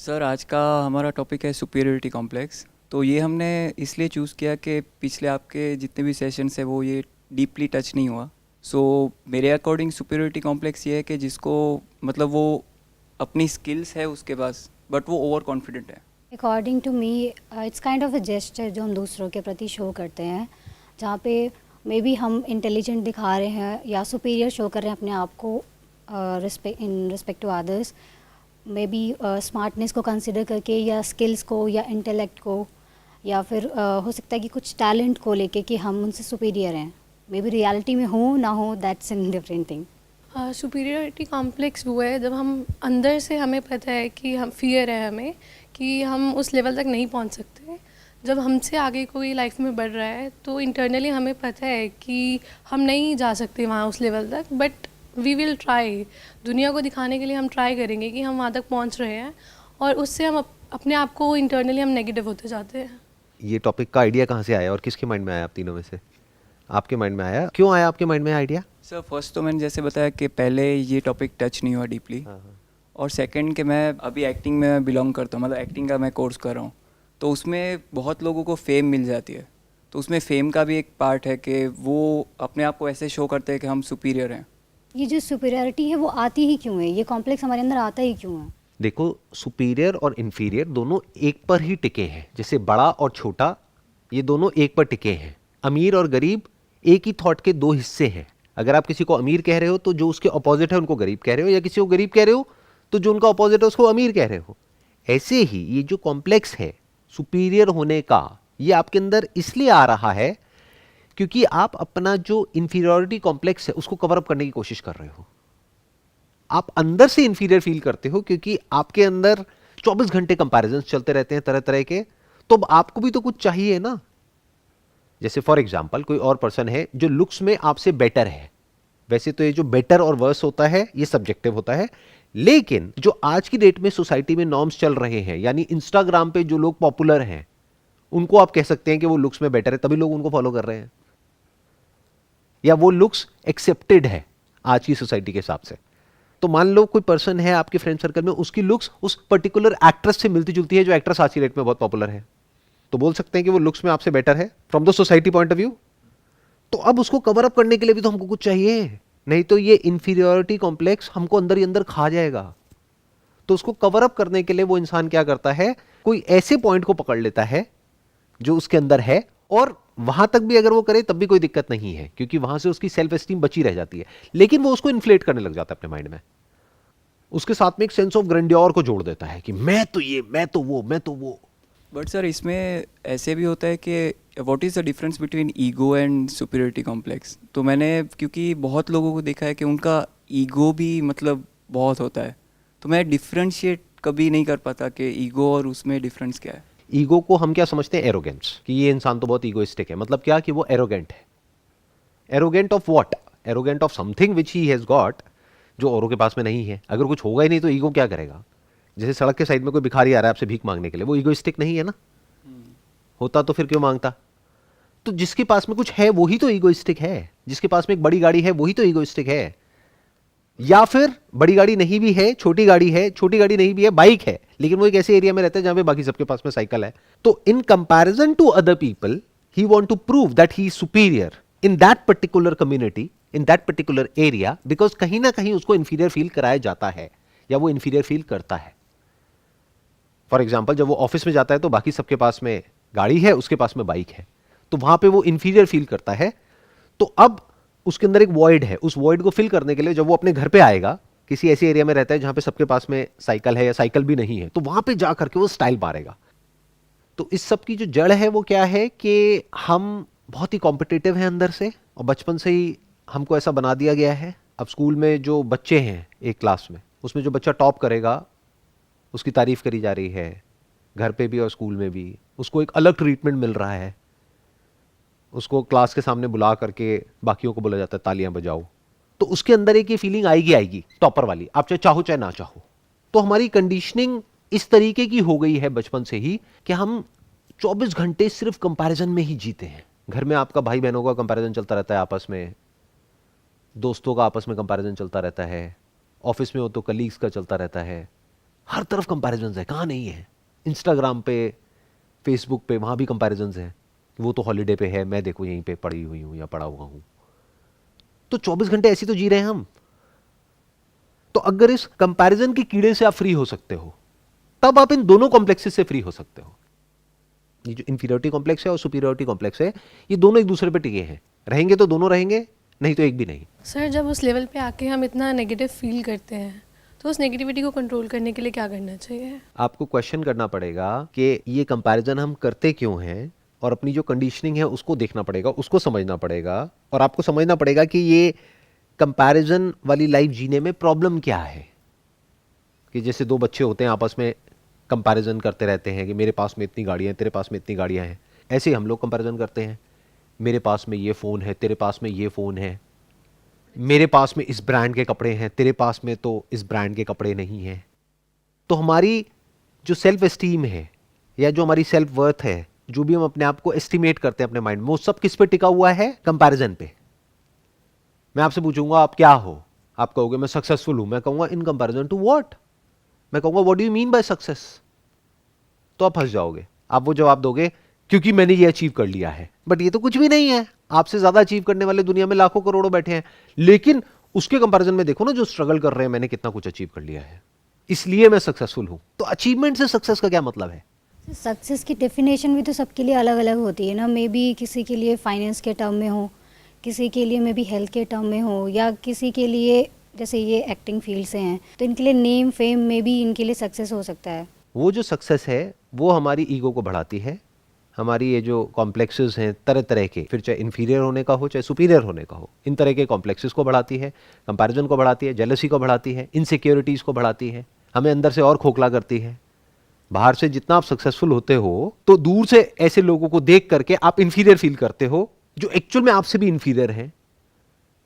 Sir आज का हमारा टॉपिक है सुपीरियरिटी कॉम्प्लेक्स। तो ये हमने इसलिए चूज़ किया कि पिछले आपके जितने भी सेशंस है वो ये डीपली टच नहीं हुआ। सो मेरे अकॉर्डिंग सुपीरियरिटी कॉम्प्लेक्स ये है कि जिसको मतलब वो अपनी स्किल्स है उसके पास बट वो ओवर कॉन्फिडेंट है। According to me it's kind of a gesture जो हम दूसरों के प्रति शो करते हैं, जहाँ पे मे बी हम इंटेलिजेंट दिखा रहे हैं या सुपीरियर शो कर रहे हैं अपने आप को in respect to others, may be smartness को कंसिडर करके या स्किल्स को या इंटेलेक्ट को, या फिर हो सकता है कि कुछ टैलेंट को लेके कि हम उनसे सुपीरियर हैं। मे बी रियलिटी में हो ना हो, that's in different thing. Superiority complex वो है जब हम अंदर से हमें पता है कि हम फियर है हमें कि हम उस लेवल तक नहीं पहुंच सकते। जब हमसे आगे कोई लाइफ में बढ़ रहा है तो इंटरनली हमें पता है कि हम नहीं जा सकते वहाँ उस लेवल तक, बट वी विल ट्राई। दुनिया को दिखाने के लिए हम ट्राई करेंगे कि हम वहाँ तक पहुँच रहे हैं, और उससे हम अपने आप को इंटरनली हम नेगेटिव होते जाते हैं। ये टॉपिक का आइडिया कहाँ से आया और किसके माइंड में आया? आप तीनों में से आपके माइंड में आया? क्यों आया आपके माइंड में आइडिया? सर फर्स्ट तो मैंने जैसे बताया कि पहले ये टॉपिक टच नहीं हुआ डीपली, और सेकंड कि मैं अभी एक्टिंग में बिलोंग करता हूँ, मतलब एक्टिंग का मैं कोर्स कर रहा हूँ। तो उसमें बहुत लोगों को फेम मिल जाती है, तो उसमें फेम का भी एक पार्ट है कि वो अपने आप को ऐसे शो करते हैं कि हम सुपीरियर हैं। ये जो सुपीरियरिटी है वो आती ही क्यों है? ये कॉम्प्लेक्स हमारे अंदर आता ही क्यों है? देखो, सुपीरियर और इन्फीरियर दोनों एक पर ही टिके हैं। जैसे बड़ा और छोटा, ये दोनों एक पर टिके हैं। अमीर और गरीब एक ही थॉट के दो हिस्से हैं। अगर आप किसी को अमीर कह रहे हो तो जो उसके अपोजिट है उनको गरीब कह रहे हो, या किसी को गरीब कह रहे हो तो जो उनका अपोजिट है उसको अमीर कह रहे हो। ऐसे ही ये जो कॉम्प्लेक्स है सुपीरियर होने का, ये आपके अंदर इसलिए आ रहा है क्योंकि आप अपना जो इंफीरियरिटी कॉम्प्लेक्स है उसको कवर अप करने की कोशिश कर रहे हो। आप अंदर से इंफीरियर फील करते हो क्योंकि आपके अंदर 24 घंटे कंपैरिजन चलते रहते हैं तरह तरह के। तो अब आपको भी तो कुछ चाहिए ना। जैसे फॉर एग्जांपल कोई और पर्सन है जो लुक्स में आपसे बेटर है। वैसे तो ये जो बेटर और वर्स होता है ये सब्जेक्टिव होता है, लेकिन जो आज की डेट में सोसाइटी में नॉर्म्स चल रहे हैं, यानी इंस्टाग्राम पे जो लोग पॉपुलर हैं उनको आप कह सकते हैं कि वो लुक्स में बेटर है, तभी लोग उनको फॉलो कर रहे हैं, या वो लुक्स एक्सेप्टेड है आज की सोसाइटी के हिसाब से। तो मान लो कोई पर्सन है आपके फ्रेंड सर्कल में, उसकी लुक्स उस पर्टिकुलर एक्ट्रेस से मिलती जुलती है जो एक्ट्रेस आज की डेट में बहुत पॉपुलर है, तो बोल सकते हैं कि वो लुक्स में आपसे बेटर है from the society point of view. तो अब उसको कवर अप करने के लिए भी तो हमको कुछ चाहिए, नहीं तो ये इंफीरियरिटी कॉम्प्लेक्स हमको अंदर ही अंदर खा जाएगा। तो उसको कवर अप करने के लिए वो इंसान क्या करता है, कोई ऐसे पॉइंट को पकड़ लेता है जो उसके अंदर है, और वहां तक भी अगर वो करे तब भी कोई दिक्कत नहीं है क्योंकि वहां से उसकी सेल्फ एस्टीम बची रह जाती है। लेकिन वो उसको इन्फ्लेट करने लग जाता है अपने माइंड में, उसके साथ में एक सेंस ऑफ ग्रैंडियोर को जोड़ देता है कि मैं तो ये, मैं तो वो, मैं तो वो। बट सर इसमें ऐसे भी होता है कि what is the difference between ego and superiority complex. तो मैंने क्योंकि बहुत लोगों को देखा है कि उनका ईगो भी मतलब बहुत होता है, तो मैं डिफ्रेंशिएट कभी नहीं कर पाता कि ईगो और उसमें डिफरेंस क्या है। ईगो को हम क्या समझते हैं? एरोगेंस, कि ये इंसान तो बहुत ईगोइस्टिक है। मतलब क्या कि वो एरोगेंट है। Arrogant of what? Arrogant of something which he has got, जो औरों के पास में नहीं है। अगर कुछ होगा ही नहीं तो ईगो क्या करेगा? जैसे सड़क के साइड में कोई भिखारी आ रहा है आपसे भीख मांगने के लिए, वो ईगोइस्टिक नहीं है ना। होता तो फिर क्यों मांगता? तो जिसके पास में कुछ है वही तो ईगोइस्टिक है। जिसके पास में एक बड़ी गाड़ी है वही तो ईगोइस्टिक है। या फिर बड़ी गाड़ी नहीं भी है, छोटी गाड़ी है, छोटी गाड़ी नहीं भी है, बाइक है, लेकिन वो एक ऐसे एरिया में रहता है जहां पे बाकी सबके पास में साइकिल है। तो in comparison to other people he want to prove that he is superior in that particular community, in that particular area, because कहीं ना कहीं उसको इंफीरियर फील कराया जाता है या वो इंफीरियर फील करता है। फॉर एग्जाम्पल, जब वो ऑफिस में जाता है तो बाकी सबके पास में गाड़ी है, उसके पास में बाइक है, तो वहां पे वो इंफीरियर फील करता है। तो अब उसके अंदर एक वॉइड है, उस वॉइड को फिल करने के लिए जब वो अपने घर पे आएगा, किसी ऐसे एरिया में रहता है जहां पे सबके पास में साइकिल है या साइकिल भी नहीं है, तो वहां पे जा करके वो स्टाइल मारेगा। तो इस सब की जो जड़ है वो क्या है कि हम बहुत ही कॉम्पिटिटिव हैं अंदर से, और बचपन से ही हमको ऐसा बना दिया गया है। अब स्कूल में जो बच्चे हैं एक क्लास में, उसमें जो बच्चा टॉप करेगा उसकी तारीफ करी जा रही है, घर पे भी और स्कूल में भी। उसको एक अलग ट्रीटमेंट मिल रहा है, उसको क्लास के सामने बुला करके बाकियों को बोला जाता है तालियां बजाओ। तो उसके अंदर एक ये फीलिंग आएगी आएगी टॉपर वाली, आप चाहे चाहो चाहे ना चाहो। तो हमारी कंडीशनिंग इस तरीके की हो गई है बचपन से ही कि हम 24 घंटे सिर्फ कंपैरिजन में ही जीते हैं। घर में आपका भाई बहनों का कंपैरिजन चलता रहता है, आपस में दोस्तों का आपस में कंपैरिजन चलता रहता है, ऑफिस में हो तो कलीग्स का चलता रहता है, हर तरफ कंपैरिजन है, कहाँ नहीं है? इंस्टाग्राम पे, फेसबुक पे, वहाँ भी कंपैरिजन है। वो तो हॉलीडे पे है, मैं देखो यहीं पे पड़ी हुई हूँ या पड़ा हुआ हूँ। तो 24 घंटे ऐसी तो जी रहे हैं हम। तो अगर इस कंपैरिजन के कीड़े से आप फ्री हो सकते हो, तब आप इन दोनों कॉम्प्लेक्सेस से फ्री हो सकते हो। ये जो इंफीरियरिटी कॉम्प्लेक्स है और सुपीरियरिटी कॉम्प्लेक्स है, ये दोनों एक दूसरे पे टिके हैं। रहेंगे तो दोनों रहेंगे, नहीं तो एक भी नहीं। सर जब उस लेवल पे आके हम इतना नेगेटिव फील करते हैं तो उस नेगेटिविटी को कंट्रोल करने के लिए क्या करना चाहिए? आपको क्वेश्चन करना पड़ेगा कि ये कंपैरिजन हम करते क्यों हैं, और अपनी जो कंडीशनिंग है उसको देखना पड़ेगा, उसको समझना पड़ेगा। और आपको समझना पड़ेगा कि ये कंपैरिजन वाली लाइफ जीने में प्रॉब्लम क्या है। कि जैसे दो बच्चे होते हैं, आपस में कंपैरिजन करते रहते हैं कि मेरे पास में इतनी गाड़ियाँ हैं, तेरे पास में इतनी गाड़ियाँ हैं। ऐसे ही हम लोग कंपैरिजन करते हैं, मेरे पास में ये फ़ोन है, तेरे पास में ये फ़ोन है, मेरे पास में इस ब्रांड के कपड़े हैं, तेरे पास में तो इस ब्रांड के कपड़े नहीं हैं। तो हमारी जो सेल्फ एस्टीम है या जो हमारी सेल्फ वर्थ है, जो भी हम अपने आप को एस्टिमेट करते हैं अपने माइंड में, वो सब किस पे टिका हुआ है? कंपैरिजन पे। मैं आपसे पूछूंगा आप क्या हो, आप कहोगे मैं सक्सेसफुल हूं। मैं कहूंगा इन कंपैरिजन टू व्हाट? मैं कहूंगा what do you mean by success? तो आप फंस जाओगे। आप वो जवाब दोगे क्योंकि मैंने ये अचीव कर लिया है। बट ये तो कुछ भी नहीं है। आपसे ज्यादा अचीव करने वाले दुनिया में लाखों करोड़ों बैठे हैं, लेकिन उसके कंपैरिजन में देखो ना, जो स्ट्रगल कर रहे हैं, मैंने कितना कुछ अचीव कर लिया है, इसलिए मैं सक्सेसफुल हूं। तो अचीवमेंट से सक्सेस का क्या मतलब है? सक्सेस की डेफिनेशन भी तो सबके लिए अलग अलग होती है ना। मे बी किसी के लिए फाइनेंस के टर्म में हो, किसी के लिए मे बी हेल्थ के टर्म में हो, या किसी के लिए जैसे ये एक्टिंग फील्ड से हैं तो इनके लिए नेम फेम में भी इनके लिए सक्सेस हो सकता है। वो जो सक्सेस है वो हमारी ईगो को बढ़ाती है। हमारी ये जो कॉम्प्लेक्सेस हैं तरह तरह के, फिर चाहे इन्फीरियर होने का हो चाहे सुपीरियर होने का हो, इन तरह के कॉम्प्लेक्सेस को बढ़ाती है, कंपैरिजन को बढ़ाती है, जेलसी को बढ़ाती है, इनसिक्योरिटीज़ को बढ़ाती है, हमें अंदर से और खोखला करती है। बाहर से जितना आप सक्सेसफुल होते हो तो दूर से ऐसे लोगों को देख करके आप इन्फीरियर फील करते हो जो एक्चुअल में आपसे भी इन्फीरियर हैं।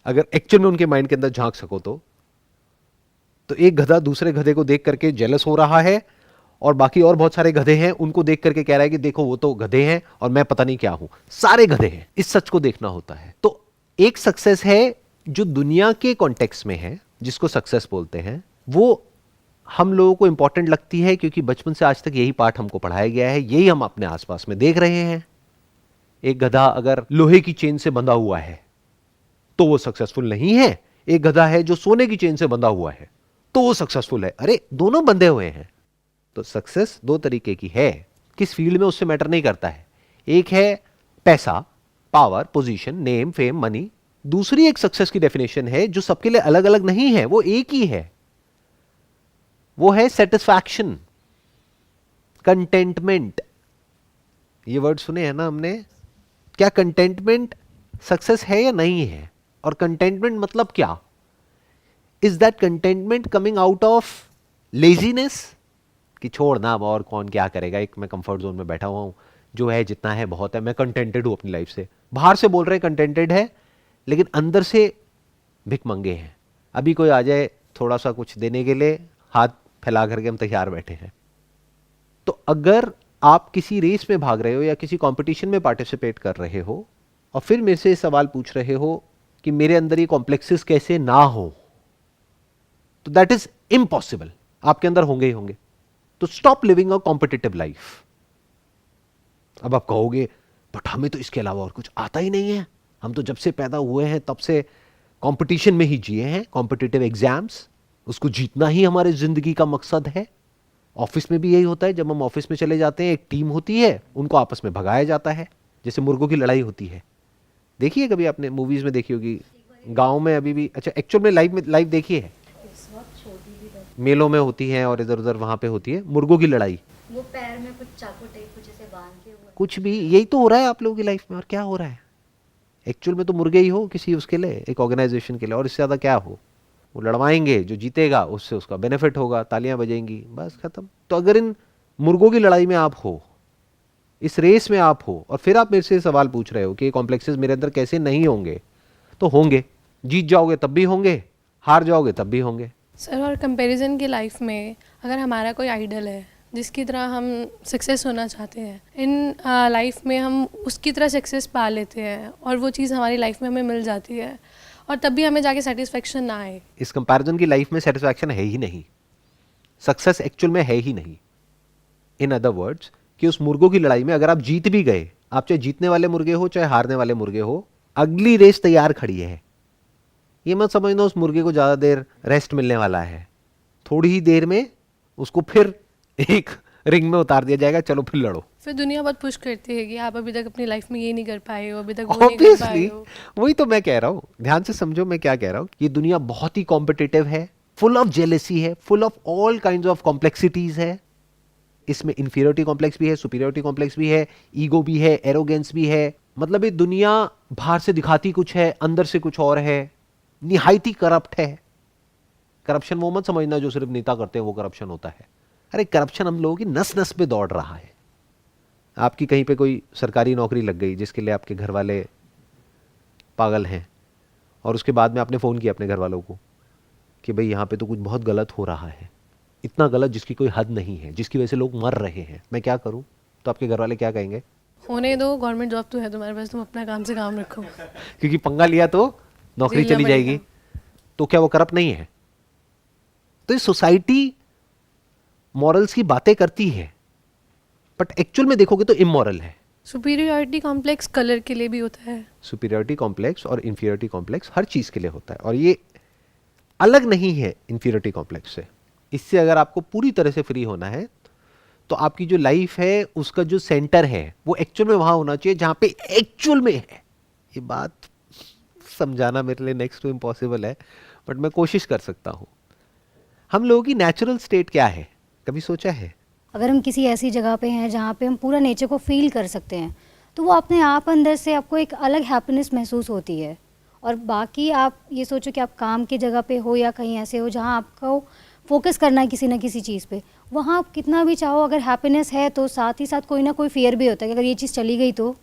अगर एक्चुअल में उनके माइंड के अंदर झांक सको तो एक गधा दूसरे गधे को देख करके जेलस हो रहा है, और बाकी और बहुत सारे गधे हैं उनको देख करके कह रहा है कि देखो वो तो गधे हैं और मैं पता नहीं क्या हूं, सारे गधे हैं। इस सच को देखना होता है। तो एक सक्सेस है जो दुनिया के कॉन्टेक्स्ट में है, जिसको सक्सेस बोलते हैं, वो हम लोगों को इंपॉर्टेंट लगती है क्योंकि बचपन से आज तक यही पाठ हमको पढ़ाया गया है, यही हम अपने आसपास में देख रहे हैं। एक गधा अगर लोहे की चेन से बंधा हुआ है तो वो सक्सेसफुल नहीं है। एक गधा है जो सोने की चेन से बंधा हुआ है तो वो सक्सेसफुल है। अरे दोनों बंधे हुए हैं। तो सक्सेस दो तरीके की है, किस फील्ड में उससे मैटर नहीं करता है। एक है पैसा, power, position, name, fame, money. दूसरी एक सक्सेस की डेफिनेशन है जो सबके लिए अलग अलग नहीं है, वो एक ही है। वो है सेटिस्फैक्शन, कंटेंटमेंट। ये वर्ड सुने हैं ना हमने? क्या कंटेंटमेंट सक्सेस है या नहीं है? और कंटेंटमेंट मतलब क्या? Is that contentment coming out of laziness कि छोड़ ना अब और कौन क्या करेगा, एक मैं कंफर्ट जोन में बैठा हुआ हूं, जो है जितना है बहुत है, मैं कंटेंटेड हूं अपनी लाइफ से। बाहर से बोल रहे हैं कंटेंटेड है, लेकिन अंदर से भिखमंगे हैं। अभी कोई आ जाए थोड़ा सा कुछ देने के लिए, हाथ फैला करके हम तैयार बैठे हैं। तो अगर आप किसी रेस में भाग रहे हो या किसी कंपटीशन में पार्टिसिपेट कर रहे हो और फिर मेरे से सवाल पूछ रहे हो कि मेरे अंदर ये कॉम्प्लेक्सेस कैसे ना हो, तो दैट इज इम्पॉसिबल। आपके अंदर होंगे ही होंगे। तो stop living a competitive life. अब आप कहोगे बट हमें तो इसके अलावा और कुछ आता ही नहीं है, हम तो जब से पैदा हुए हैं तब से कंपटीशन में ही जिए हैं, कॉम्पिटिटिव एग्जाम्स, उसको जीतना ही हमारे जिंदगी का मकसद है। ऑफिस में भी यही होता है। जब हम ऑफिस में चले जाते हैं, एक टीम होती है, उनको आपस में भगाया जाता है, जैसे मुर्गों की लड़ाई होती है। देखिए कभी आपने मूवीज में देखी होगी, गांव में अभी भी, अच्छा एक्चुअल में लाइव देखी है, मेलों में होती है और इधर उधर वहां पे होती है मुर्गों की लड़ाई। वो पैर में कुछ चाकू टाइप कुछ ऐसे बांध के कुछ भी यही तो हो रहा है आप लोगों की लाइफ में। और क्या हो रहा है? एक्चुअल में तो मुर्गे ही हो किसी उसके लिए, एक ऑर्गेनाइजेशन के लिए, और इससे ज्यादा क्या हो। वो लड़वाएंगे, जो जीतेगा उससे उसका बेनिफिट होगा, तालियां बजेंगी, बस खत्म। तो अगर इन मुर्गों की लड़ाई में आप हो, इस रेस में आप हो, और फिर आप मेरे से सवाल पूछ रहे हो कि कॉम्प्लेक्सेस मेरे अंदर कैसे नहीं होंगे, तो होंगे। जीत जाओगे तब भी होंगे, हार जाओगे तब भी होंगे। सर और कंपैरिजन की लाइफ में अगर हमारा कोई आइडल है जिसकी तरह हम सक्सेस होना चाहते हैं, इन लाइफ में हम उसकी तरह सक्सेस पा लेते हैं और वो चीज़ हमारी लाइफ में हमें मिल जाती है, और तब भी हमें जाके सेटिस्फेक्शन ना आए। इस कंपैरिजन की लाइफ में सेटिस्फैक्शन है ही नहीं। सक्सेस एक्चुअल में है ही नहीं। इन अदर वर्ड्स कि उस मुर्गों की लड़ाई में अगर आप जीत भी गए, आप चाहे जीतने वाले मुर्गे हो चाहे हारने वाले मुर्गे हो, अगली रेस तैयार खड़ी है। ये मत समझना उस मुर्गे को ज्यादा देर रेस्ट मिलने वाला है, थोड़ी ही देर में उसको फिर एक रिंग में उतार दिया जाएगा, चलो फिर लड़ो। फिर दुनिया बहुत पुश करती है कि आप अभी तक अपनी लाइफ में ये नहीं कर पाए हो, अभी तक वो नहीं कर पाए ऑब्वियसली हो। वही तो मैं कह रहा हूं, ध्यान से समझो मैं क्या कह रहा हूं। ये दुनिया बहुत ही कॉम्पिटिटिव है, फुल ऑफ जेलेसी है, full of all kind of complexities है। इसमें इंफीरियरिटी कॉम्प्लेक्स भी है, सुपीरियरिटी कॉम्प्लेक्स भी है, ईगो भी है, एरोगेंस भी है। मतलब ये दुनिया बाहर से दिखाती कुछ है, अंदर से कुछ और है, निहायत ही करप्ट है। करप्शन वो मत समझना जो सिर्फ नेता करते हैं वो करप्शन होता है। अरे करप्शन हम लोगों की नस नस पे दौड़ रहा है। आपकी कहीं पे कोई सरकारी नौकरी लग गई जिसके लिए आपके घर वाले पागल हैं, और उसके बाद में आपने फ़ोन किया अपने घर वालों को कि भाई यहाँ पे तो कुछ बहुत गलत हो रहा है, इतना गलत जिसकी कोई हद नहीं है, जिसकी वजह से लोग मर रहे हैं, मैं क्या करूँ? तो आपके घर वाले क्या कहेंगे? होने दो, गवर्नमेंट जॉब तो है तुम्हारे पास, तुम अपना काम से काम रखो। क्योंकि पंगा लिया तो नौकरी झेलना चली जाएगी। तो क्या वो करप्ट नहीं है? तो ये सोसाइटी मॉरल्स की बातें करती है, बट एक्चुअल में देखोगे तो इमोरल है। सुपीरियरिटी कॉम्प्लेक्स कलर के लिए भी होता है। सुपीरियरिटी कॉम्प्लेक्स और इंफीरियरिटी कॉम्प्लेक्स हर चीज के लिए होता है, और ये अलग नहीं है इंफीरियरिटी कॉम्प्लेक्स से। इससे अगर आपको पूरी तरह से फ्री होना है तो आपकी जो लाइफ है उसका जो सेंटर है वो एक्चुअल में वहां होना चाहिए जहां पे एक्चुअल में है। ये बात समझाना मेरे लिए नेक्स्ट टू इम्पॉसिबल है, बट मैं कोशिश कर सकता हूं। हम लोगों की नेचुरल स्टेट क्या है, कभी सोचा है? अगर हम किसी ऐसी जगह पे हैं जहाँ पे हम पूरा नेचर को फील कर सकते हैं, तो वो अपने आप अंदर से आपको एक अलग हैप्पीनेस महसूस होती है। और बाकी आप ये सोचो कि आप काम की जगह पे हो या कहीं ऐसे हो जहाँ आपको फोकस करना है किसी ना किसी चीज़ पे, वहाँ आप कितना भी चाहो अगर हैप्पीनेस है तो साथ ही साथ कोई ना कोई फियर भी होता है कि अगर ये चीज़ चली गई तो।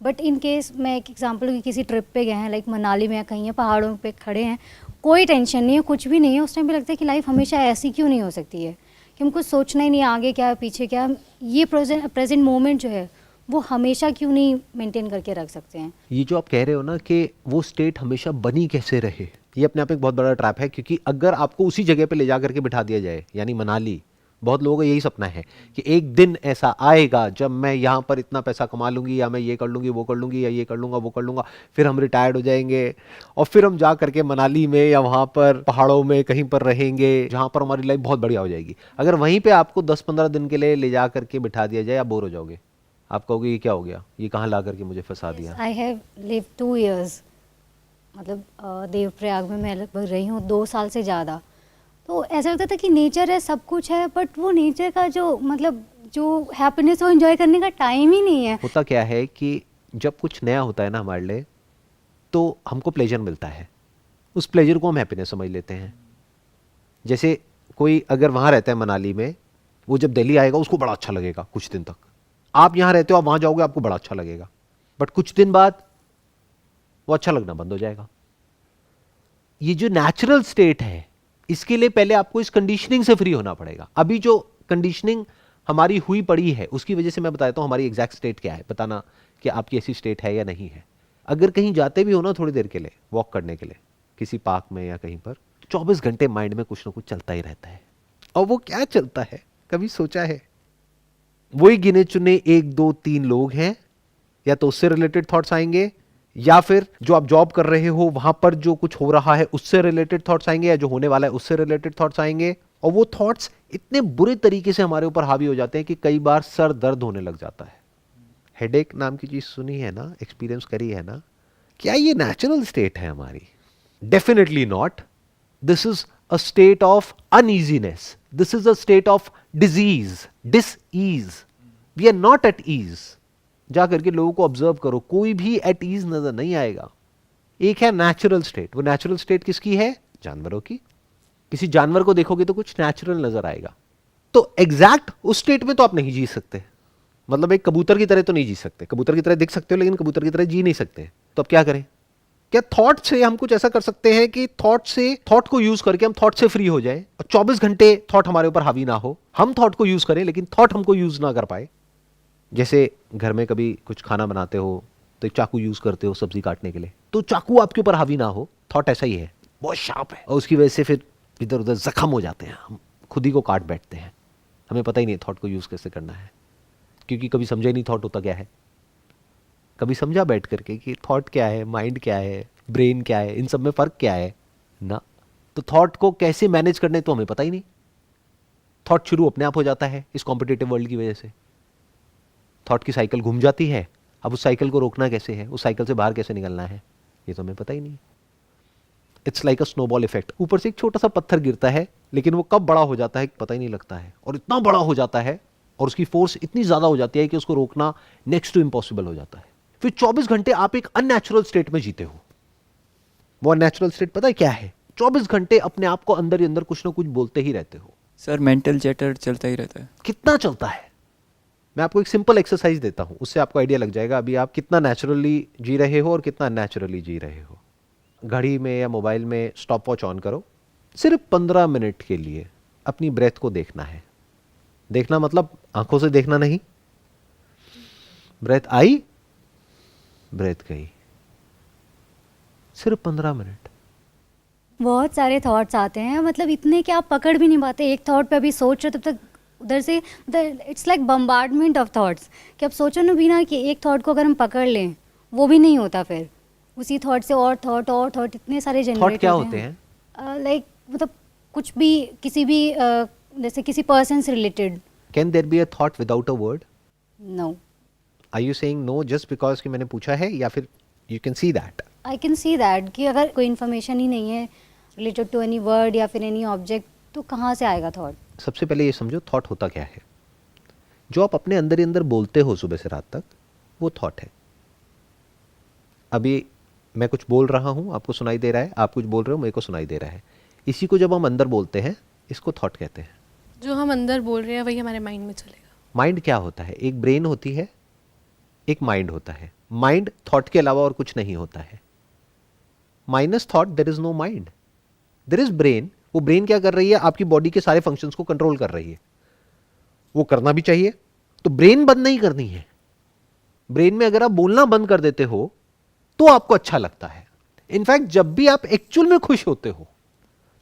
बट इन केस मैं एक एग्जांपल की, किसी ट्रिप पे गए हैं लाइक मनाली में या कहीं है, पहाड़ों पे खड़े हैं, कोई टेंशन नहीं है, कुछ भी नहीं है, उस टाइम पे लगता है कि लाइफ हमेशा ऐसी क्यों नहीं हो सकती है, कि हमको सोचना ही नहीं आगे क्या है पीछे क्या है, ये प्रेजेंट मोमेंट जो है वो हमेशा क्यों नहीं मेंटेन करके रख सकते हैं। ये जो आप कह रहे हो ना कि वो स्टेट हमेशा बनी कैसे रहे, ये अपने आप एक बहुत बड़ा ट्रैप है। क्योंकि अगर आपको उसी जगह पे ले जा करके बिठा दिया जाए, यानी मनाली, बहुत लोगों का यही सपना है कि एक दिन ऐसा आएगा जब मैं यहाँ पर इतना पैसा कमा लूंगी, या मैं ये कर लूंगी, वो कर लूंगी, या ये कर लूंगा, वो कर लूंगा, फिर हम रिटायर्ड हो जाएंगे और फिर हम जा करके मनाली में या वहाँ पर पहाड़ों में कहीं पर रहेंगे जहाँ पर हमारी लाइफ बहुत बढ़िया हो जाएगी। अगर वहीं पर आपको 10-15 दिन के लिए ले जा करके बिठा दिया जाए, आप बोर हो जाओगे। आप कहोगे ये क्या हो गया, ये कहाँ ला करके मुझे फंसा दिया। आई हैव लिव 2 years, मतलब देवप्रयाग में मैं लगभग रही हूँ 2 साल से ज़्यादा। तो ऐसा लगता था कि नेचर है, सब कुछ है, बट वो नेचर का जो मतलब जो हैप्पीनेस वो एंजॉय करने का टाइम ही नहीं है। होता क्या है कि जब कुछ नया होता है ना हमारे लिए, तो हमको प्लेजर मिलता है, उस प्लेजर को हम हैप्पीनेस समझ लेते हैं। जैसे कोई अगर वहाँ रहता है मनाली में, वो जब दिल्ली आएगा उसको बड़ा अच्छा लगेगा कुछ दिन तक। आप यहाँ रहते हो, आप वहाँ जाओगे आपको बड़ा अच्छा लगेगा, बट कुछ दिन बाद वो अच्छा लगना बंद हो जाएगा। ये जो नेचुरल स्टेट है, इसके लिए पहले आपको इस कंडीशनिंग से फ्री होना पड़ेगा। अभी जो कंडीशनिंग हमारी हुई पड़ी है उसकी वजह से मैं बताता हूं हमारी एग्जैक्ट स्टेट क्या है, बताना कि आपकी ऐसी स्टेट है या नहीं है। अगर कहीं जाते भी हो ना थोड़ी देर के लिए वॉक करने के लिए किसी पार्क में या कहीं पर, 24 घंटे माइंड में कुछ ना कुछ चलता ही रहता है। और वो क्या चलता है, कभी सोचा है? वही गिने चुने 1, 2, 3 लोग हैं, या तो उससे रिलेटेड थॉट्स आएंगे, या फिर जो आप जॉब कर रहे हो वहां पर जो कुछ हो रहा है उससे रिलेटेड थॉट्स आएंगे, या जो होने वाला है उससे रिलेटेड थॉट्स आएंगे। और वो थॉट्स इतने बुरे तरीके से हमारे ऊपर हावी हो जाते हैं कि कई बार सर दर्द होने लग जाता है। हेडेक नाम की चीज सुनी है ना, एक्सपीरियंस करी है ना? क्या ये नेचुरल स्टेट है हमारी? Definitely not. This is a state of uneasiness, this is a state of disease, disease. We are not at ease. जा करके लोगों को ऑब्जर्व करो, कोई भी एट ईज नजर नहीं आएगा। एक है नेचुरल स्टेट, वो नेचुरल स्टेट किसकी है? जानवरों की। किसी जानवर को देखोगे तो कुछ नेचुरल नजर आएगा। तो एग्जैक्ट उस स्टेट में तो आप नहीं जी सकते, मतलब एक कबूतर की तरह तो नहीं जी सकते। कबूतर की तरह दिख सकते हो लेकिन कबूतर की तरह जी नहीं सकते। तो अब क्या करें? क्या थॉट से हम कुछ ऐसा कर सकते हैं कि थॉट को यूज करके हम थॉट से फ्री हो जाए और 24 घंटे थॉट हमारे ऊपर हावी ना हो, हम थॉट को यूज करें लेकिन थॉट हमको यूज ना कर पाए। जैसे घर में कभी कुछ खाना बनाते हो तो एक चाकू यूज करते हो सब्जी काटने के लिए, तो चाकू आपके ऊपर हावी ना हो, थॉट ऐसा ही है, बहुत शार्प है, और उसकी वजह से फिर इधर उधर जख्म हो जाते हैं, हम खुद ही को काट बैठते हैं, हमें पता ही नहीं थॉट को यूज़ कैसे करना है, क्योंकि कभी समझा ही नहीं थॉट होता क्या है। कभी समझा बैठ करके कि थॉट क्या है, माइंड क्या है, ब्रेन क्या है, इन सब में फ़र्क क्या है ना। तो थॉट को कैसे मैनेज करने तो हमें पता ही नहीं। थॉट शुरू अपने आप हो जाता है इस कॉम्पिटिटिव वर्ल्ड की वजह से। थॉट की साइकिल घूम जाती है, अब उस साइकिल को रोकना कैसे है, उस साइकिल से बाहर कैसे निकलना है, ये तो हमें पता ही नहीं। It's like a snowball effect. ऊपर से एक छोटा सा पत्थर गिरता है, लेकिन वो कब बड़ा हो जाता है पता ही नहीं लगता है, और इतना बड़ा हो जाता है और उसकी फोर्स इतनी ज़्यादा हो जाती है कि उसको रोकना नेक्स्ट टू इम्पॉसिबल हो जाता है। फिर 24 घंटे आप एक अननेचुरल स्टेट में जीते हो। वो अननेचुरल स्टेट पता है क्या है? 24 घंटे अपने आप को अंदर ही अंदर कुछ ना कुछ बोलते ही रहते हो। सर मेंटल चैटर चलता ही रहता है। कितना चलता है? मैं आपको एक सिंपल एक्सरसाइज देता हूं, उससे आपको आइडिया लग जाएगा अभी आप कितना नेचुरली जी रहे हो और कितना अननेचुरली जी रहे हो। घड़ी में या मोबाइल में स्टॉप वॉच ऑन करो, सिर्फ 15 मिनट के लिए अपनी ब्रेथ को देखना है। देखना मतलब आंखों से देखना नहीं। ब्रेथ आई, ब्रेथ गई, सिर्फ 15 मिनट। बहुत सारे थॉट्स आते हैं, मतलब इतने कि आप पकड़ भी नहीं पाते। एक थॉट पे अभी सोच रहे तब तक उधर से it's like bombardment of thoughts, कि अब सोचो ना बिना कि एक थॉट को अगर हम पकड़ लें वो भी नहीं होता, फिर उसी थॉट से और थॉट इतने सारे थॉट जनरेट क्या होते हैं? लाइक मतलब कुछ भी, किसी भी जैसे किसी पर्सन से रिलेटेड। Can there be a thought without a word? No. Are you saying no just because कि मैंने पूछा है, या फिर you can see that? I can see that कि अगर कोई इन्फॉर्मेशन ही नहीं है रिलेटेड टू एनी वर्ड या फिर एनी ऑब्जेक्ट, तो कहाँ से आएगा थॉट? सबसे पहले ये समझो थॉट होता क्या है। जो आप अपने अंदर ही अंदर बोलते हो सुबह से रात तक, वो थॉट है। अभी मैं कुछ बोल रहा हूँ, आपको सुनाई दे रहा है, आप कुछ बोल रहे हो, मेरे को सुनाई दे रहा है। इसी को जब हम अंदर बोलते हैं, इसको थॉट कहते हैं। जो हम अंदर बोल रहे हैं वही हमारे माइंड में चलेगा। माइंड क्या होता है? एक ब्रेन होती है, एक माइंड होता है। माइंड थॉट के अलावा और कुछ नहीं होता है। Minus thought there is no mind, there is brain. वो ब्रेन क्या कर रही है? आपकी बॉडी के सारे फंक्शंस को कंट्रोल कर रही है। वो करना भी चाहिए, तो ब्रेन बंद नहीं करनी है। ब्रेन में अगर आप बोलना बंद कर देते हो तो आपको अच्छा लगता है। इनफैक्ट जब भी आप एक्चुअल में खुश होते हो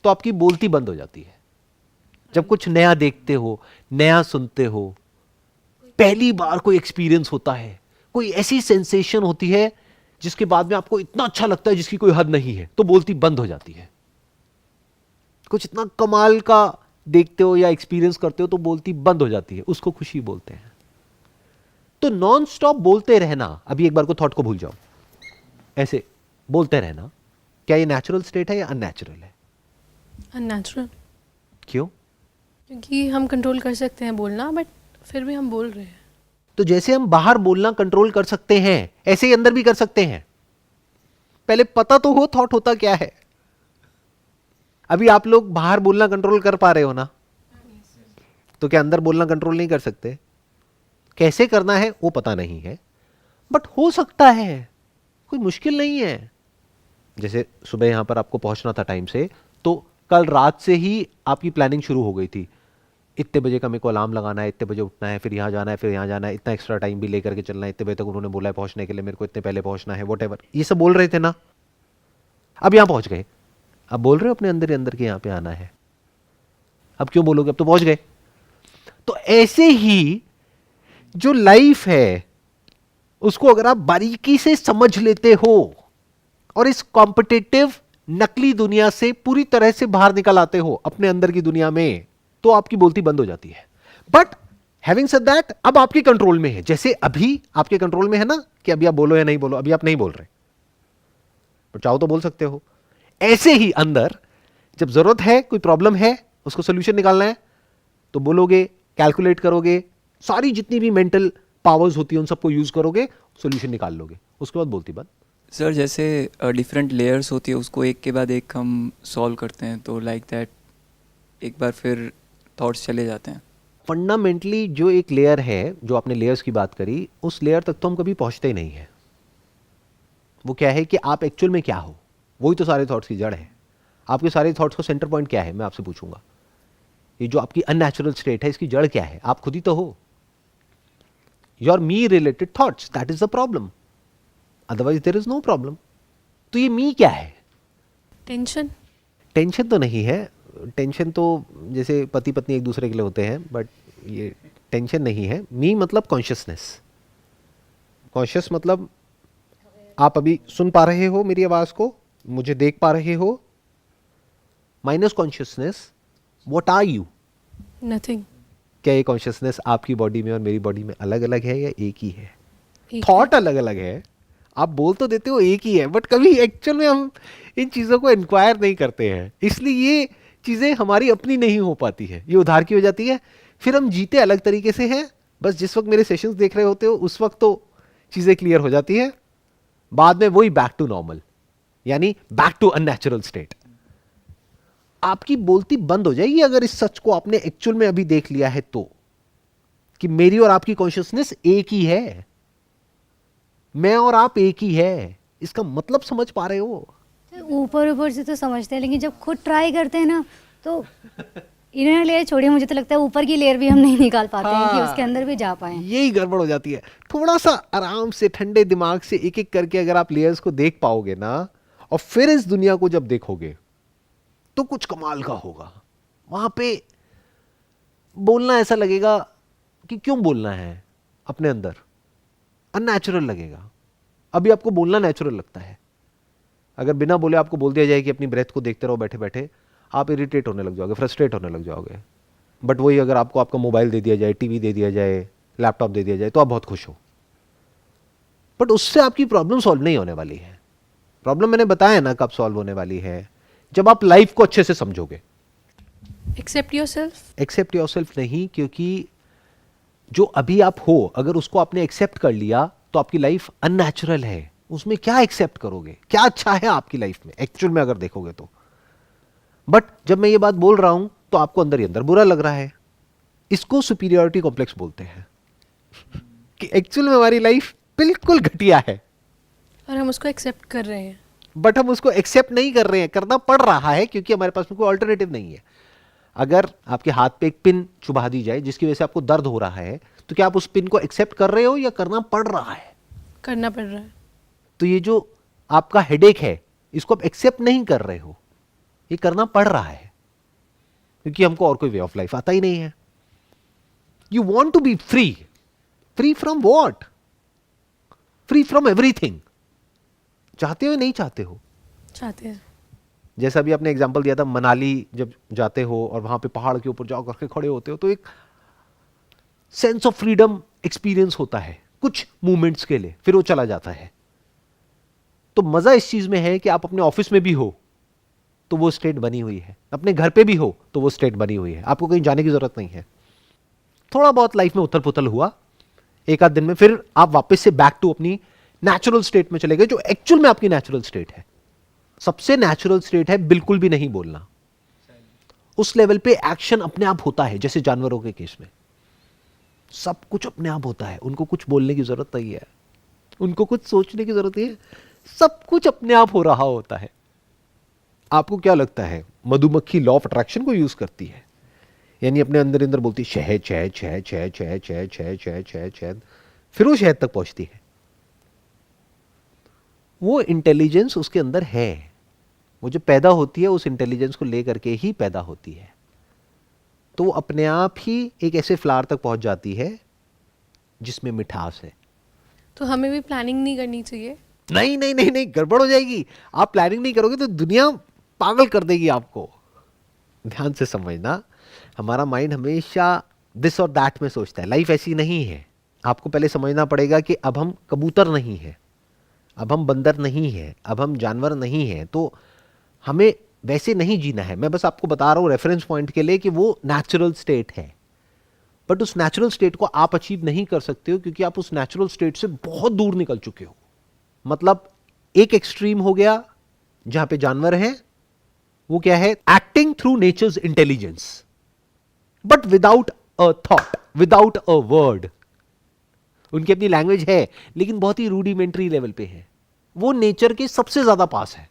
तो आपकी बोलती बंद हो जाती है। जब कुछ नया देखते हो, नया सुनते हो, पहली बार कोई एक्सपीरियंस होता है, कोई ऐसी सेंसेशन होती है जिसके बाद में आपको इतना अच्छा लगता है जिसकी कोई हद नहीं है, तो बोलती बंद हो जाती है। कुछ इतना कमाल का देखते हो या एक्सपीरियंस करते हो तो बोलती बंद हो जाती है, उसको खुशी बोलते हैं। तो नॉन स्टॉप बोलते रहना, अभी एक बार को थॉट को भूल जाओ, ऐसे बोलते रहना, क्या ये नेचुरल स्टेट है या अननेचुरल है? अननेचुरल। क्यों? क्योंकि हम कंट्रोल कर सकते हैं बोलना, बट फिर भी हम बोल रहे हैं। तो जैसे हम बाहर बोलना कंट्रोल कर सकते हैं, ऐसे ही अंदर भी कर सकते हैं। पहले पता तो हो थॉट होता क्या है। अभी आप लोग बाहर बोलना कंट्रोल कर पा रहे हो ना, तो क्या अंदर बोलना कंट्रोल नहीं कर सकते? कैसे करना है वो पता नहीं है, बट हो सकता है, कोई मुश्किल नहीं है। जैसे सुबह यहां पर आपको पहुंचना था टाइम से, तो कल रात से ही आपकी प्लानिंग शुरू हो गई थी। इतने बजे का मेरे को अलार्म लगाना है, इतने बजे उठना है, फिर यहाँ जाना है, फिर यहाँ जाना है, इतना एक्स्ट्रा टाइम भी लेकर के चलना है, इतने बजे तक उन्होंने बोला है पहुंचने के लिए, मेरे को इतने पहले पहुंचना है, वॉट एवर, ये सब बोल रहे थे ना। अब यहाँ पहुंच गए, अब बोल रहे हो अपने अंदर ही अंदर के यहाँ पे आना है। अब क्यों बोलोगे? अब तो पहुंच गए। तो ऐसे ही जो लाइफ है उसको अगर आप बारीकी से समझ लेते हो और इस कॉम्पिटिटिव नकली दुनिया से पूरी तरह से बाहर निकल आते हो अपने अंदर की दुनिया में, तो आपकी बोलती बंद हो जाती है। बट हैविंग सेड दैट, अब आपके कंट्रोल में है। जैसे अभी आपके कंट्रोल में है ना कि अभी आप बोलो या नहीं बोलो, अभी आप नहीं बोल रहे, पर चाहो तो बोल सकते हो। ऐसे ही अंदर जब जरूरत है, कोई प्रॉब्लम है, उसको सोल्यूशन निकालना है, तो बोलोगे, कैलकुलेट करोगे, सारी जितनी भी मेंटल पावर्स होती है उन सबको यूज करोगे, सोल्यूशन निकाल लोगे, उसके बाद बोलती बंद। सर जैसे डिफरेंट लेयर्स होती है, उसको एक के बाद एक हम सॉल्व करते हैं, तो लाइक दैट एक बार फिर थॉट्स चले जाते हैं। फंडामेंटली जो एक लेयर है, जो आपने लेयर्स की बात करी, उस लेयर तक तो हम कभी पहुंचते ही नहीं है। वो क्या है कि आप एक्चुअल में क्या हो, वही तो सारे थॉट्स की जड़ है। आपके सारे थॉट्स का सेंटर पॉइंट क्या है, मैं आपसे पूछूंगा। ये जो आपकी अननेचुरल स्टेट है, इसकी जड़ क्या है? आप खुद ही तो हो। Your me related thoughts, that is the problem, otherwise there is no problem. तो ये मी क्या है? टेंशन। टेंशन तो नहीं है, टेंशन तो जैसे पति पत्नी एक दूसरे के लिए होते हैं, बट ये टेंशन नहीं है। मी मतलब कॉन्शियसनेस। कॉन्शियस मतलब आप अभी सुन पा रहे हो मेरी आवाज़ को, मुझे देख पा रहे हो। Minus consciousness, what are you? Nothing. क्या ये कॉन्शियसनेस आपकी बॉडी में और मेरी बॉडी में अलग अलग है या एक ही है? एक थॉट अलग अलग है, आप बोल तो देते हो एक ही है, बट कभी एक्चुअल में हम इन चीज़ों को इंक्वायर नहीं करते हैं, इसलिए ये चीज़ें हमारी अपनी नहीं हो पाती है, ये उधार की हो जाती है। फिर हम जीते अलग तरीके से हैं। बस जिस वक्त मेरे सेशंस देख रहे होते हो उस वक्त तो चीज़ें क्लियर हो जाती है, बाद में वही बैक टू नॉर्मल, यानी बैक टू अननेचुरल स्टेट। आपकी बोलती बंद हो जाएगी अगर इस सच को आपने एक्चुअल में अभी देख लिया है तो, कि मेरी और आपकी कॉन्शियसनेस एक ही है, मैं और आप एक ही है। इसका मतलब समझ पा रहे हो? ऊपर ऊपर से तो समझते हैं, लेकिन जब खुद ट्राई करते हैं ना तो इनर लेयर छोड़िए, मुझे तो लगता है ऊपर की लेयर भी हम नहीं निकाल पाते हैं कि उसके अंदर भी जा पाए। यही गड़बड़ हो जाती है। थोड़ा सा आराम से ठंडे दिमाग से एक एक करके अगर आप लेयर्स को देख पाओगे ना, और फिर इस दुनिया को जब देखोगे तो कुछ कमाल का होगा। वहां पे बोलना ऐसा लगेगा कि क्यों बोलना है, अपने अंदर अननेचुरल लगेगा। अभी आपको बोलना नेचुरल लगता है, अगर बिना बोले आपको बोल दिया जाए कि अपनी ब्रेथ को देखते रहो बैठे बैठे, आप इरिटेट होने लग जाओगे, फ्रस्ट्रेट होने लग जाओगे। बट वही अगर आपको आपका मोबाइल दे दिया जाए, टीवी दे दिया जाए, लैपटॉप दे दिया जाए, तो आप बहुत खुश हो। बट उससे आपकी प्रॉब्लम सॉल्व नहीं होने वाली है। प्रॉब्लम मैंने बताया ना कब सॉल्व होने वाली है, जब आप लाइफ को अच्छे से समझोगे। Accept yourself. एक्सेप्ट योरसेल्फ नहीं, क्योंकि जो अभी आप हो अगर उसको आपने एक्सेप्ट कर लिया तो आपकी लाइफ अननेचुरल है। उसमें क्या एक्सेप्ट करोगे, क्या अच्छा है आपकी लाइफ में एक्चुअल में अगर देखोगे तो। बट जब मैं ये बात बोल रहा हूं तो आपको अंदर ही अंदर बुरा लग रहा है। इसको सुपीरियरिटी कॉम्प्लेक्स बोलते हैं कि एक्चुअल में हमारी लाइफ बिल्कुल घटिया है, और हम उसको एक्सेप्ट कर रहे हैं। बट हम उसको एक्सेप्ट नहीं कर रहे हैं, करना पड़ रहा है क्योंकि हमारे पास में कोई ऑल्टरनेटिव नहीं है। अगर आपके हाथ पे एक पिन चुभा दी जाए जिसकी वजह से आपको दर्द हो रहा है, तो क्या आप उस पिन को एक्सेप्ट कर रहे हो या करना पड़ रहा है? करना पड़ रहा है। तो ये जो आपका हेडेक है इसको आप एक्सेप्ट नहीं कर रहे हो, ये करना पड़ रहा है, क्योंकि हमको और कोई वे ऑफ लाइफ आता ही नहीं है। You want to be free. Free from what? Free from everything. चाहते हो नहीं चाहते हो? चाहते हैं। जैसा भी आपने एग्जांपल दिया था, मनाली जब जाते हो और वहां पे पहाड़ के ऊपर जाओ करके खड़े होते हो तो एक सेंस ऑफ फ्रीडम एक्सपीरियंस होता है कुछ मोमेंट्स के लिए, फिर वो चला जाता है। तो मजा इस चीज में है कि आप अपने ऑफिस में भी हो तो वो स्टेट बनी हुई है, अपने घर पे भी हो तो वो स्टेट बनी हुई है, आपको कहीं जाने की जरूरत नहीं है। थोड़ा बहुत लाइफ में उथल पुथल हुआ एक आध दिन में, फिर आप वापस से बैक टू अपनी नेचुरल स्टेट में चले गए, जो एक्चुअल में आपकी नेचुरल स्टेट है। सबसे नेचुरल स्टेट है बिल्कुल भी नहीं बोलना। उस लेवल पे एक्शन अपने आप होता है, जैसे जानवरों के केस में सब कुछ अपने आप होता है, उनको कुछ बोलने की जरूरत नहीं है, उनको कुछ सोचने की जरूरत नहीं है, सब कुछ अपने आप हो रहा होता है। आपको क्या लगता है मधुमक्खी लॉ ऑफ अट्रैक्शन को यूज करती है, यानी अपने अंदर अंदर बोलती शहद शहद शहद शहद शहद शहद शहद शहद शहद शहद, फिर वो शहद तक पहुंचती है। वो इंटेलिजेंस उसके अंदर है, वो जो पैदा होती है उस इंटेलिजेंस को लेकर के ही पैदा होती है। तो वो अपने आप ही एक ऐसे फ्लावर तक पहुंच जाती है जिसमें मिठास है। तो हमें भी प्लानिंग नहीं करनी चाहिए। नहीं नहीं नहीं नहीं, गड़बड़ हो जाएगी। आप प्लानिंग नहीं करोगे तो दुनिया पागल कर देगी आपको। ध्यान से समझना, हमारा माइंड हमेशा दिस और दैट में सोचता है, लाइफ ऐसी नहीं है। आपको पहले समझना पड़ेगा कि अब हम कबूतर नहीं है, अब हम बंदर नहीं है, अब हम जानवर नहीं है, तो हमें वैसे नहीं जीना है। मैं बस आपको बता रहा हूं रेफरेंस पॉइंट के लिए कि वो नेचुरल स्टेट है, बट उस नेचुरल स्टेट को आप अचीव नहीं कर सकते हो क्योंकि आप उस नेचुरल स्टेट से बहुत दूर निकल चुके हो। मतलब एक एक्सट्रीम हो गया जहां पे जानवर है, वो क्या है, acting through natures intelligence but without a thought, without a word. उनकी अपनी लैंग्वेज है लेकिन बहुत ही रूडिमेंट्री लेवल पे है, वो नेचर के सबसे ज्यादा पास है।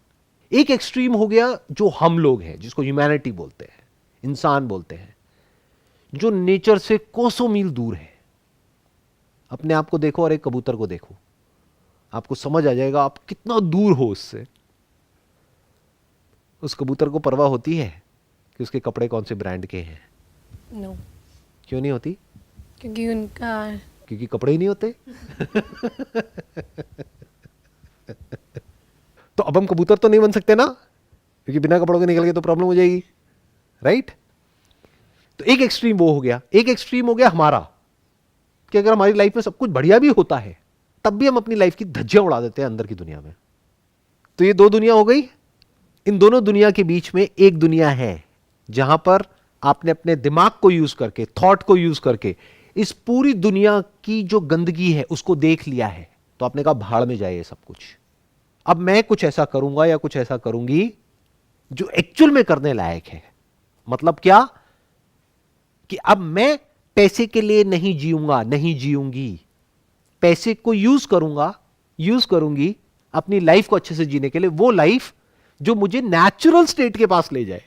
एक एक्सट्रीम हो गया जो हम लोग हैं, जिसको ह्यूमैनिटी बोलते हैं, इंसान बोलते हैं, जो नेचर से कोसों मील दूर है। अपने आप को देखो और एक कबूतर को देखो, आपको समझ आ जाएगा आप कितना दूर हो उससे। उस कबूतर को परवाह होती है कि उसके कपड़े कौन से ब्रांड के हैं? नो, क्यों नहीं होती? क्योंकि उनका क्योंकि कपड़े ही नहीं होते। तो अब हम कबूतर तो नहीं बन सकते ना, क्योंकि बिना कपड़ों के निकल गए तो प्रॉब्लम हो जाएगी, राइट? तो एक एक्सट्रीम वो हो गया। एक एक्सट्रीम हो गया हमारा कि अगर हमारी लाइफ में सब कुछ बढ़िया भी होता है तब भी हम अपनी लाइफ की धज्जियां उड़ा देते हैं अंदर की दुनिया में। तो ये दो दुनिया हो गई। इन दोनों दुनिया के बीच में एक दुनिया है जहां पर आपने अपने दिमाग को यूज करके, थॉट को यूज करके इस पूरी दुनिया की जो गंदगी है उसको देख लिया है। तो आपने कहा भाड़ में जाए ये सब कुछ, अब मैं कुछ ऐसा करूंगा या कुछ ऐसा करूंगी जो एक्चुअल में करने लायक है। मतलब क्या? कि अब मैं पैसे के लिए नहीं जीऊंगा, नहीं जीऊंगी, पैसे को यूज करूंगी अपनी लाइफ को अच्छे से जीने के लिए, वो लाइफ जो मुझे नेचुरल स्टेट के पास ले जाए।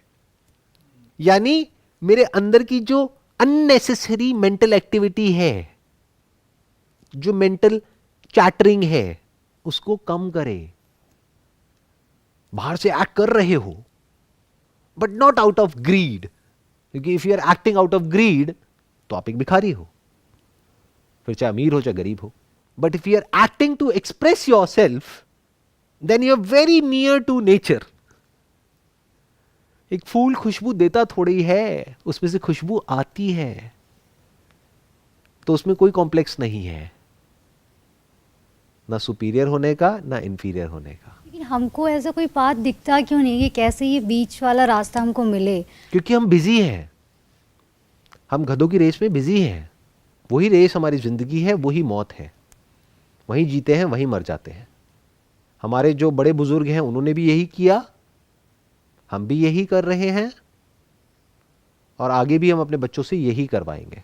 यानी मेरे अंदर की जो अननेसेसरी मेंटल एक्टिविटी है, जो मेंटल चैटरिंग है, उसको कम करे। बाहर से एक्ट कर रहे हो but not out of greed, क्योंकि if you are acting out of greed तो आप एक भिखारी हो, फिर चाहे अमीर हो चाहे गरीब हो। But if you are acting to express yourself then you are very near to nature. एक फूल खुशबू देता थोड़ी है, उसमें से खुशबू आती है, तो उसमें कोई कॉम्प्लेक्स नहीं है, ना सुपीरियर होने का ना इंफीरियर होने का। लेकिन हमको ऐसा कोई पाथ दिखता क्यों नहीं कि कैसे ये बीच वाला रास्ता हमको मिले? क्योंकि हम बिजी हैं, हम गधों की रेस में बिजी हैं। वही रेस हमारी जिंदगी है, वही मौत है, वहीं जीते हैं वहीं मर जाते हैं। हमारे जो बड़े बुजुर्ग हैं उन्होंने भी यही किया, हम भी यही कर रहे हैं, और आगे भी हम अपने बच्चों से यही करवाएंगे।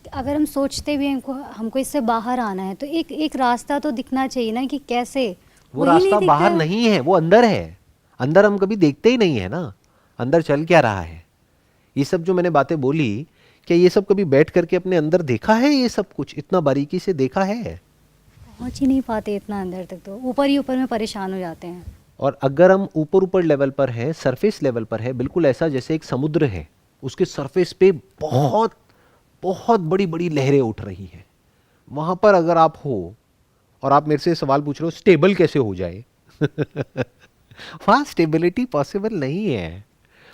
अगर हम सोचते भी हैं हमको इससे बाहर आना है तो एक रास्ता तो दिखना चाहिए ना कि कैसे। वो वही नहीं रास्ता दिखता बाहर है। नहीं है, वो अंदर है। अंदर हम कभी देखते ही नहीं है ना, अंदर चल क्या रहा है। ये सब जो मैंने बातें बोली, क्या ये सब कभी बैठ करके अपने अंदर देखा है? ये सब कुछ इतना बारीकी से देखा है? पहुंच ही नहीं पाते इतना अंदर तक, तो ऊपर ही ऊपर में परेशान हो जाते हैं। और अगर हम ऊपर ऊपर लेवल पर हैं, सरफेस लेवल पर है, बिल्कुल ऐसा जैसे एक समुद्र है, उसके सरफेस पे बहुत बहुत बड़ी बड़ी लहरें उठ रही हैं, वहां पर अगर आप हो और आप मेरे से सवाल पूछ रहे हो स्टेबल कैसे हो जाए वहां स्टेबिलिटी पॉसिबल नहीं है।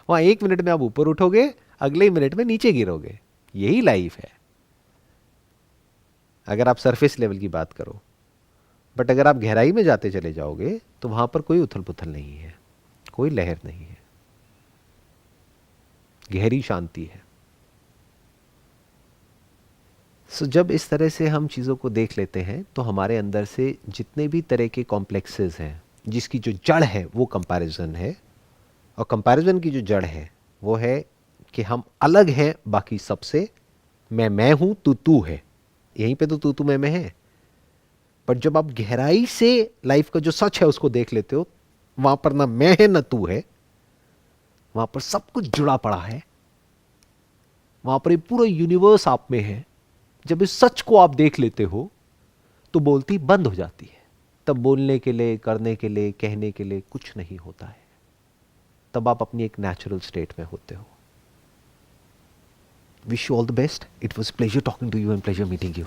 वहां एक मिनट में आप ऊपर उठोगे, अगले ही मिनट में नीचे गिरोगे। यही लाइफ है अगर आप सरफेस लेवल की बात करो। बट अगर आप गहराई में जाते चले जाओगे तो वहां पर कोई उथल पुथल नहीं है, कोई लहर नहीं है, गहरी शांति है। सो जब इस तरह से हम चीज़ों को देख लेते हैं तो हमारे अंदर से जितने भी तरह के कॉम्प्लेक्सेस हैं, जिसकी जो जड़ है वो कंपैरिजन है, और कंपैरिजन की जो जड़ है वो है कि हम अलग हैं बाकी सबसे। मैं हूं, तू है, यहीं पे तो तू मैं है। पर जब आप गहराई से लाइफ का जो सच है उसको देख लेते हो, वहां पर ना मैं है ना तू है, वहां पर सब कुछ जुड़ा पड़ा है, वहां पर ये पूरा यूनिवर्स आप में है। जब इस सच को आप देख लेते हो तो बोलती बंद हो जाती है। तब बोलने के लिए, करने के लिए, कहने के लिए कुछ नहीं होता है। तब आप अपनी एक नेचुरल स्टेट में होते हो। Wish you all the best. It was pleasure talking to you and pleasure meeting you.